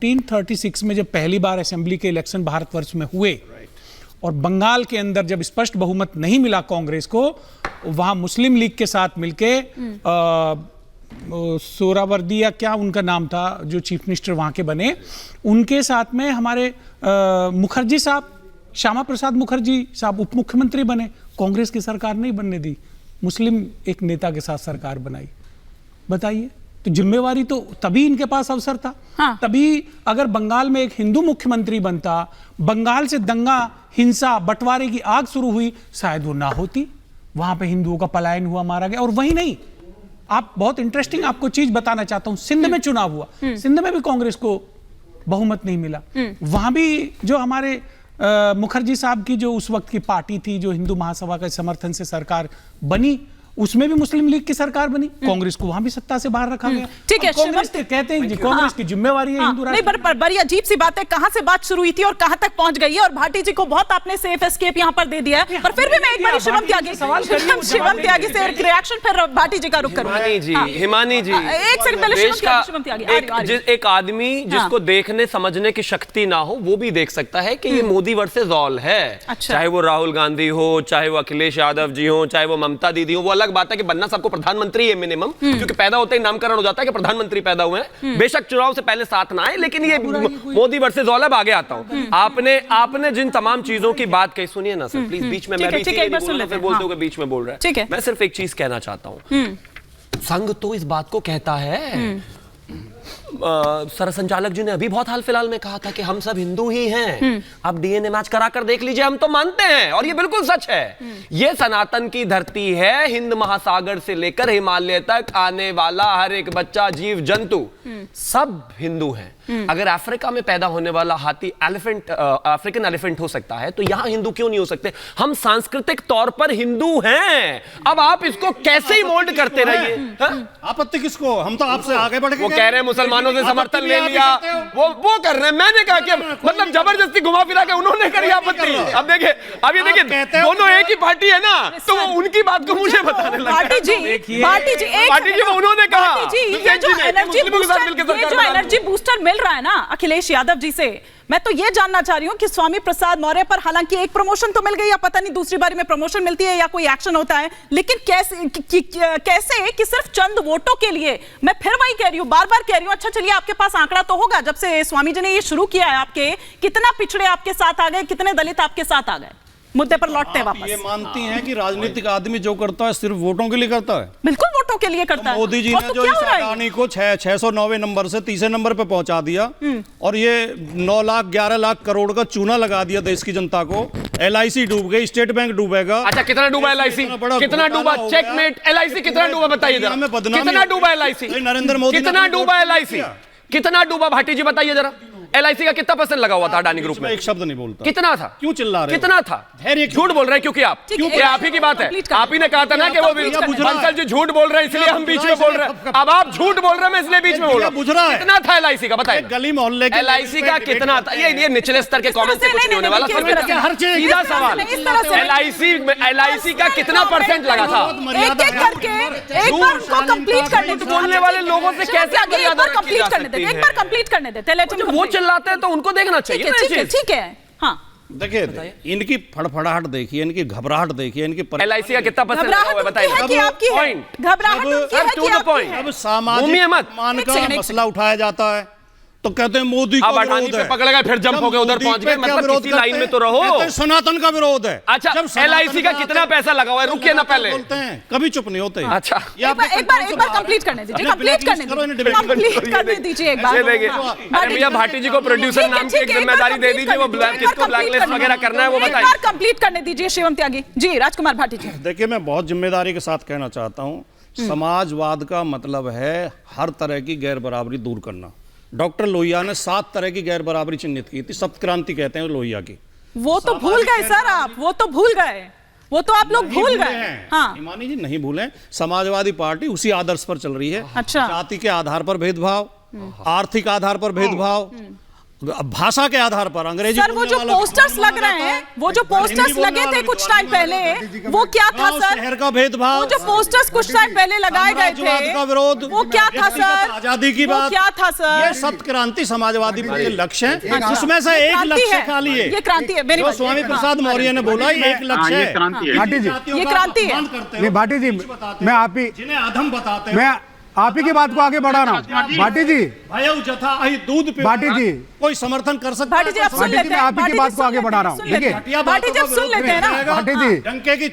1936 में जब पहली बार असेंबली के इलेक्शन भारतवर्ष में हुए और बंगाल के अंदर जब स्पष्ट बहुमत नहीं मिला कांग्रेस को, वहां मुस्लिम लीग के साथ मिलके सोहरावर्दी या क्या उनका नाम था जो चीफ मिनिस्टर वहां के बने, उनके साथ में हमारे मुखर्जी साहब, श्यामा प्रसाद मुखर्जी साहब उप मुख्यमंत्री बने। कांग्रेस की सरकार नहीं बनने दी, मुस्लिम एक नेता के साथ सरकार बनाई। बताइए, तो जिम्मेवारी तो तभी इनके पास अवसर था। हाँ। तभी अगर बंगाल में एक हिंदू मुख्यमंत्री बनता, बंगाल से दंगा, हिंसा, बंटवारे की आग शुरू हुई, शायद वो ना होती। वहां पे हिंदुओं का पलायन हुआ, मारा गया। और वही नहीं, आप बहुत इंटरेस्टिंग आपको चीज बताना चाहता हूं, सिंध में चुनाव हुआ, सिंध में भी कांग्रेस को बहुमत नहीं मिला। वहां भी जो हमारे मुखर्जी साहब की जो उस वक्त की पार्टी थी, जो हिंदू महासभा के समर्थन से सरकार बनी, उसमें भी मुस्लिम लीग की सरकार बनी। कांग्रेस को वहां भी सत्ता से बाहर रखा गया। ठीक है, कांग्रेस कहते हैं कांग्रेस की जिम्मेवारी है हिंदू राष्ट्र। नहीं, पर बड़ी अजीब सी बात है, कहां से बात शुरू हुई थी और कहां तक पहुंच गई है। और भाटी जी को बहुत आपने सेफ एस्केप यहां पर दे दिया है, पर फिर भी मैं एक बार शिवम त्यागी से एक रिएक्शन, फिर भाटी जी का रुख करूंगा। हिमानी जी, एक सेकंड पहले शिवम त्यागी। एक आदमी जिसको देखने समझने की शक्ति ना हो, वो भी देख सकता है कि ये मोदी वर्सेस ऑल है। चाहे वो राहुल गांधी हो, चाहे वो अखिलेश यादव जी हो, चाहे वो ममता दीदी हो। वो अलग बात है कि बनना सबको प्रधानमंत्री है मिनिमम, क्योंकि पैदा होते ही नामकरण हो जाता है कि प्रधानमंत्री पैदा हुए हैं। बेशक चुनाव से पहले साथ ना आए, लेकिन ये मोदी वर्सेस ऑल। अब आगे आता हूं, आपने जिन तमाम चीजों की बात कही, सुनिए ना सर प्लीज, बीच में मैं भी बोलते हुए बीच में बोल रहा है। मैं सिर्फ एक चीज कहना चाहता हूं, संघ तो इस बात को कहता है, सर संचालक जी ने अभी बहुत हाल फिलहाल में कहा था कि हम सब हिंदू ही हैं। आप डीएनए मैच करा कर देख लीजिए, हम तो मानते हैं, और ये बिल्कुल सच है। ये सनातन की धरती है, हिंद महासागर से लेकर हिमालय तक आने वाला हर एक बच्चा, जीव जंतु सब हिंदू हैं। अगर अफ्रीका में पैदा होने वाला हाथी अफ्रीकन एलिफेंट हो सकता है, तो यहां हिंदू क्यों नहीं हो सकते? हम सांस्कृतिक तौर पर हिंदू हैं। अब आप इसको कैसे ही मोल्ड करते रहिए। आपत्ति किसको? हम तो आपसे आगे बढ़ गए। वो कह रहे हैं मुसलमानों से समर्थन ले लिया, वो कर रहे हैं। मैंने कहा कि मतलब जबरदस्ती घुमा फिरा के उन्होंने करी आपत्ति। अब देखिए, अब ये देखिए, दोनों एक ही पार्टी है ना, तो वो उनकी बात को मुझे बताने लगा। पार्टी जी वो उन्होंने कहा एनर्जी बूस्टर मिल रहा है ना अखिलेश यादव जी से। मैं तो ये जानना चाह रही हूं कि स्वामी प्रसाद मौर्य पर हालांकि एक प्रमोशन तो मिल गई, या पता नहीं दूसरी बारी में प्रमोशन मिलती है या कोई एक्शन होता है, लेकिन कैसे कि सिर्फ चंद वोटों के लिए, मैं फिर वही कह रही हूं, बार बार कह रही हूं। अच्छा चलिए, आपके पास आंकड़ा तो होगा, जब से स्वामी जी ने ये शुरू किया है, आपके कितना पिछड़े आपके साथ आ गए, कितने दलित आपके साथ आ गए? मुद्दे पर लौटते हैं वापस। ये मानती हैं कि राजनीतिक आदमी जो करता है सिर्फ वोटों के लिए करता है? बिल्कुल वोटों के लिए करता है। मोदी जी ने जो इस अडानी को 609वें नंबर से 30वें नंबर पे पहुंचा दिया, और ये 9 लाख 11 लाख करोड़ का चूना लगा दिया देश की जनता को। LIC डूब गई, स्टेट बैंक डूबेगा। अच्छा, कितना डूबा LIC? कितना डूबा? चेकमेट। LIC कितना डूबा बताइए जरा। कितना डूबा LIC? नरेंद्र मोदी कितना डूबा LIC? कितना डूबा भाटी जी बताइए जरा। LIC का कितना % लगा हुआ था अडानी ग्रुप में? एक शब्द नहीं बोलता। कितना था? क्यों चिल्ला रहे? कितना था? झूठ बोल रहे हैं क्योंकि आप ही की बात है। आप ही ने कहा था ना कि वो बंसल जी झूठ बोल रहे हैं, इसलिए हम बीच में बोल रहे हैं। अब आप झूठ बोल रहे हैं, मैं इसलिए बीच में बोल रहा हूं। कितना था LIC का बताइए? गली मोहल्ले LIC का कितना था? ये निचले स्तर के कमेंट से कुछ नहीं होने वाला। सीधा सवाल, LIC का कितना % लगा था? बोलने वाले लोगों से कैसे कंप्लीट करने देते? वो चिल्लाते हैं तो उनको देखना चाहिए। ठीक है। हाँ, देखिए, इनकी फड़फड़ाहट देखिए, इनकी घबराहट देखिए, इनकी LIC का कितना % लगा हुआ है बताइए। अब सामाजिक मान का मसला उठाया जाता है तो कहते हैं मोदी का विरोध है, पकड़ गए, फिर जंप हो गए, उधर पहुंच गए। मतलब किसी लाइन में तो रहो। सनातन का विरोध है। अच्छा, LIC का कितना पैसा लगा हुआ है? रुकिए ना, पहले बोलते हैं, कभी चुप नहीं होते। अच्छा, एक बार कंप्लीट करने दीजिए, कंप्लीट करने दीजिए एक बार। भैया भाटी जी को प्रोड्यूसर नाम की एक जिम्मेदारी दे दीजिए, वो किसको ब्लैकलिस्ट वगैरह करना है वो बताइए। एक बार कंप्लीट करने दीजिए शिवम त्यागी जी। राजकुमार भाटी जी, देखिए, मैं बहुत जिम्मेदारी के साथ कहना चाहता हूँ, समाजवाद का मतलब है हर तरह की गैर बराबरी दूर करना। डॉक्टर लोहिया ने 7 तरह की गैर बराबरी चिन्हित की थी, सप्त क्रांति कहते हैं लोहिया की। वो तो भूल गए सर आप, वो तो भूल गए, वो तो आप लोग भूल गए। हाँ, हिमानी जी नहीं भूले। समाजवादी पार्टी उसी आदर्श पर चल रही है। अच्छा, जाति के आधार पर भेदभाव, आर्थिक आधार पर भेदभाव, भाषा के आधार पर अंग्रेजी सर वो जो पोस्टर्स लग रहे हैं, वो जो पोस्टर्स लगे थे कुछ टाइम पहले, वो क्या था सर? शहर का भेदभाव, वो जो पोस्टर्स कुछ टाइम पहले लगाए गए थे, का विरोध, वो क्या था सर? आजादी की वो बात क्या था सर? ये सप्त क्रांति समाजवादी के लक्ष्य हैं, जिसमें से एक लक्ष्य खाली है। ये क्रांति है मेरी जो स्वामी प्रसाद मौर्य ने बोला एक लक्ष्य है, भाटी जी, ये क्रांति है। नहीं भाटी जी, मैं आप ही जिन्हें अधम बताते मैं आप ही की बात को आगे बढ़ा रहा हूँ। भाटी जी, भयो जथा अहि दूध पे भाटी जी, कोई समर्थन कर सकता है? भाटी जी आप सुन भाटी जी, लेते मैं हैं, आप ही की बात को आगे बढ़ा रहा हूँ। देखिए भाटी जी आप सुन लेते हैं ना। भाटी जी, डंके की